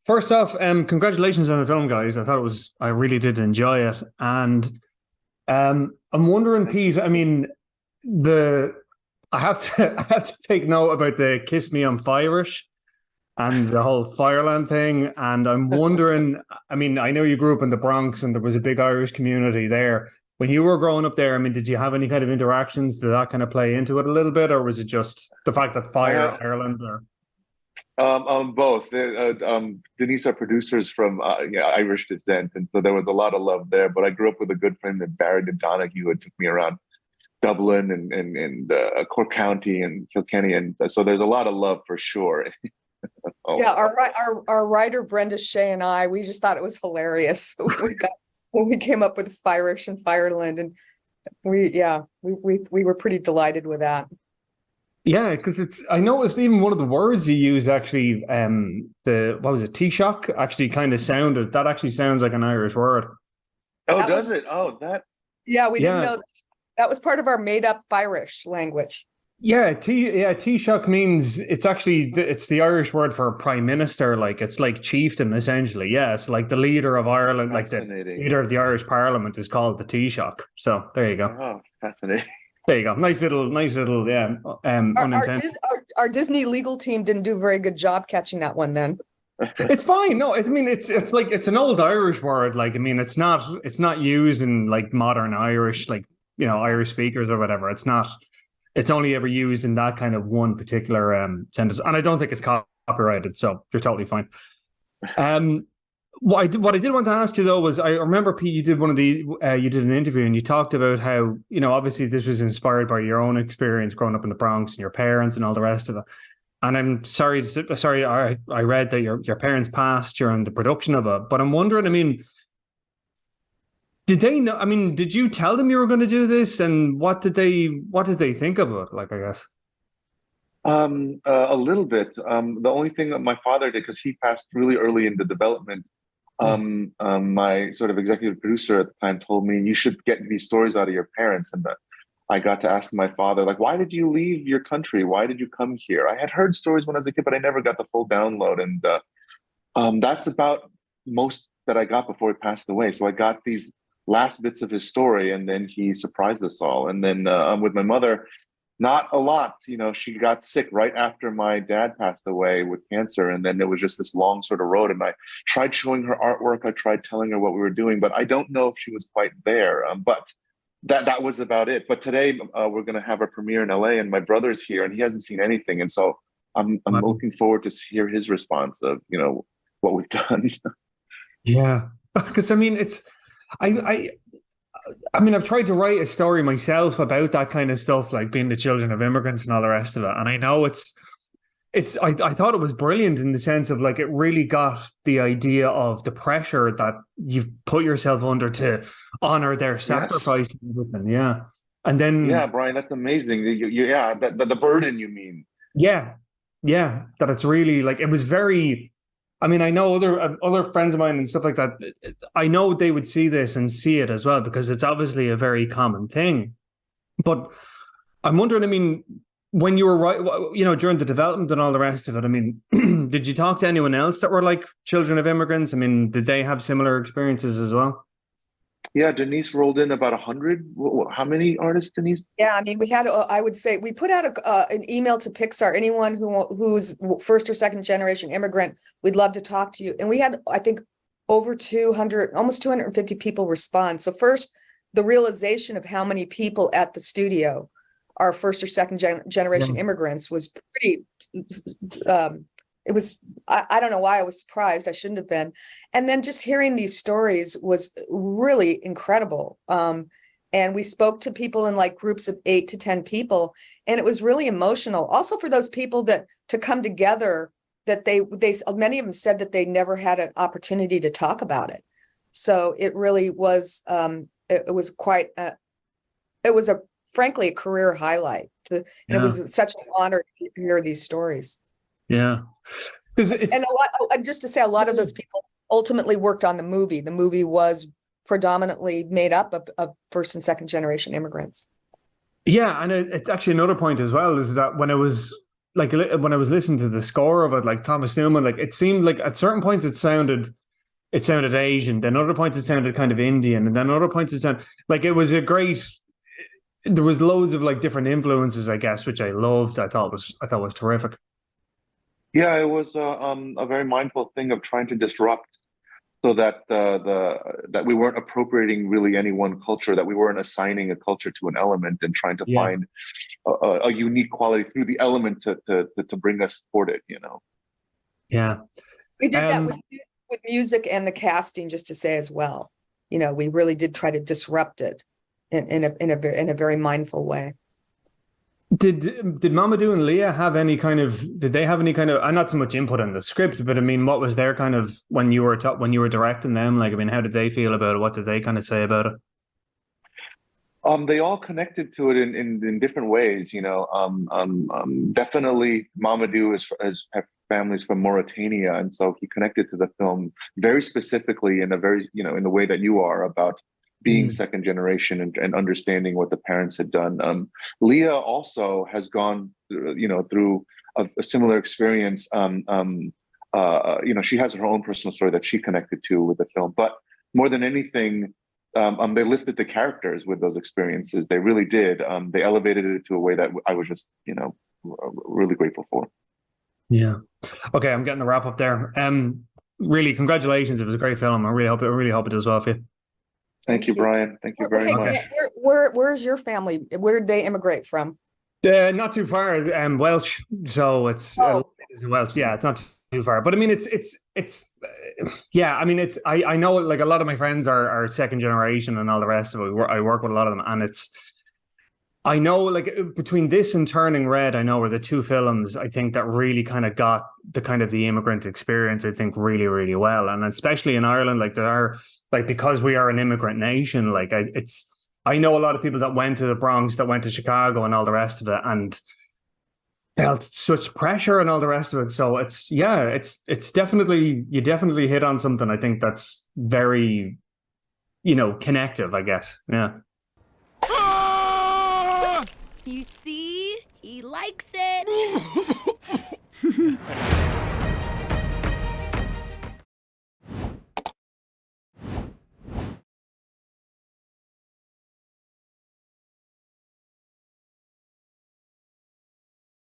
First off, congratulations on the film, guys. I really did enjoy it. And I'm wondering, Pete, I mean, I have to I have to take note about the Kiss Me I'm Firish and the whole Fireland thing. And I'm wondering, I mean, I know you grew up in the Bronx and there was a big Irish community there. When you were growing up there, I mean, did you have any kind of interactions? Did that kind of play into it a little bit, or was it just the fact that Ireland or Both. Denise are producers from Irish descent, and so there was a lot of love there. But I grew up with a good friend that Barry Donahue who took me around Dublin and Cork County and Kilkenny, and so there's a lot of love for sure. Oh. Yeah, our writer Brenda Shea and we just thought it was hilarious. When we came up with Firish and Fireland, and we were pretty delighted with that. Yeah, because I noticed even one of the words you use actually, what was it, Taoiseach, actually kind of actually sounds like an Irish word. Oh, does it? Oh, that. Yeah, we didn't know that was part of our made up Firish language. Yeah, Taoiseach means it's the Irish word for prime minister, like it's like chieftain essentially. Yeah, it's like the leader of Ireland, like the leader of the Irish Parliament is called the Taoiseach. So there you go. Oh, fascinating. There you go. Nice little, yeah. Our Disney legal team didn't do a very good job catching that one then. It's fine. No, I mean it's like it's an old Irish word. Like, I mean, it's not used in like modern Irish, like, you know, Irish speakers or whatever. It's only ever used in that kind of one particular sentence. And I don't think it's copyrighted, so you're totally fine. What I did want to ask you though was, I remember, Pete, you did you did an interview and you talked about how, you know, obviously this was inspired by your own experience growing up in the Bronx and your parents and all the rest of it. And I'm sorry, I read that your parents passed during the production of it, but I'm wondering, I mean, did they know? I mean, did you tell them you were going to do this, and what did they think of it? Like, I guess. A little bit. The only thing that my father did, because he passed really early in the development, my sort of executive producer at the time told me, you should get these stories out of your parents. And I got to ask my father, like, why did you leave your country? Why did you come here? I had heard stories when I was a kid, but I never got the full download. And that's about most that I got before he passed away. So I got these last bits of his story, and then he surprised us all. And then with my mother, not a lot. You know, she got sick right after my dad passed away with cancer, and then there was just this long sort of road. And I tried showing her artwork, I tried telling her what we were doing, but I don't know if she was quite there. But that was about it. But today we're going to have a premiere in LA, and my brother's here, and he hasn't seen anything, and so I'm looking forward to hear his response of, you know, what we've done. Yeah, because I mean, I mean, I've tried to write a story myself about that kind of stuff, like being the children of immigrants and all the rest of it. And I know I thought it was brilliant in the sense of, like, it really got the idea of the pressure that you've put yourself under to honor their sacrifice. Yes. And everything. Yeah. And then. Yeah, Brian, that's amazing. Yeah, the burden, you mean. Yeah. Yeah. That it's really, like, it was very. I mean, I know other friends of mine and stuff like that, I know they would see this and see it as well, because it's obviously a very common thing. But I'm wondering, I mean, when you were, you know, during the development and all the rest of it, I mean, did you talk to anyone else that were like children of immigrants? I mean, did they have similar experiences as well? Yeah, Denise rolled in about 100. How many artists, Denise? Yeah, I mean, we had, I would say, we put out an email to Pixar. Anyone who's first or second generation immigrant, we'd love to talk to you. And we had, I think, over 200, almost 250 people respond. So first, the realization of how many people at the studio are first or second generation immigrants was pretty. It was, I don't know why I was surprised. I shouldn't have been. And then just hearing these stories was really incredible. And we spoke to people in like groups of 8 to 10 people, and it was really emotional. Also for those people to come together, that they many of them said that they never had an opportunity to talk about it. So it really was, it was frankly a career highlight. And it was such an honor to hear these stories. Yeah. And just to say, a lot of those people ultimately worked on the movie. The movie was predominantly made up of first and second generation immigrants. Yeah, and it's actually another point as well, is that when it was like when I was listening to the score of it, like Thomas Newman, like it seemed like at certain points it sounded Asian, then other points it sounded kind of Indian, and then other points it sounded like it was a great. There was loads of like different influences, I guess, which I loved. I thought was terrific. Yeah, it was a very mindful thing of trying to disrupt, so that that we weren't appropriating really any one culture, that we weren't assigning a culture to an element and trying to find a unique quality through the element to bring us toward it. Yeah, we did that with music and the casting, just to say as well. We really did try to disrupt it in a very mindful way. Did Mamadou and Leah have any kind of? Did they have any kind of? Not so much input in the script, but I mean, what was their kind of when you were directing them? Like, I mean, how did they feel about it? What did they kind of say about it? They all connected to it in different ways. Definitely, Mamadou is families from Mauritania, and so he connected to the film very specifically in a very in the way that you are about being second generation and understanding what the parents had done. Leah also has gone, through a similar experience. She has her own personal story that she connected to with the film. But more than anything, they lifted the characters with those experiences. They really did. They elevated it to a way that I was just, really grateful for. Yeah. Okay, I'm getting the wrap up there. Really, congratulations. It was a great film. I really hope it does well for you. Thank you, Brian. Thank you very much. Where's your family? Where did they immigrate from? Not too far. Welsh. So it's Welsh. Yeah, it's not too far. But I mean, it's yeah. I mean, I know like a lot of my friends are second generation and all the rest of it. I work with a lot of them, and I know like between this and Turning Red, I know were the two films I think that really kind of got the immigrant experience, I think, really, really well. And especially in Ireland, like there are like, because we are an immigrant nation, like I know a lot of people that went to the Bronx, that went to Chicago and all the rest of it, and felt such pressure and all the rest of it. So it's definitely, you definitely hit on something I think that's very, connective, I guess. Yeah. You see? He likes it.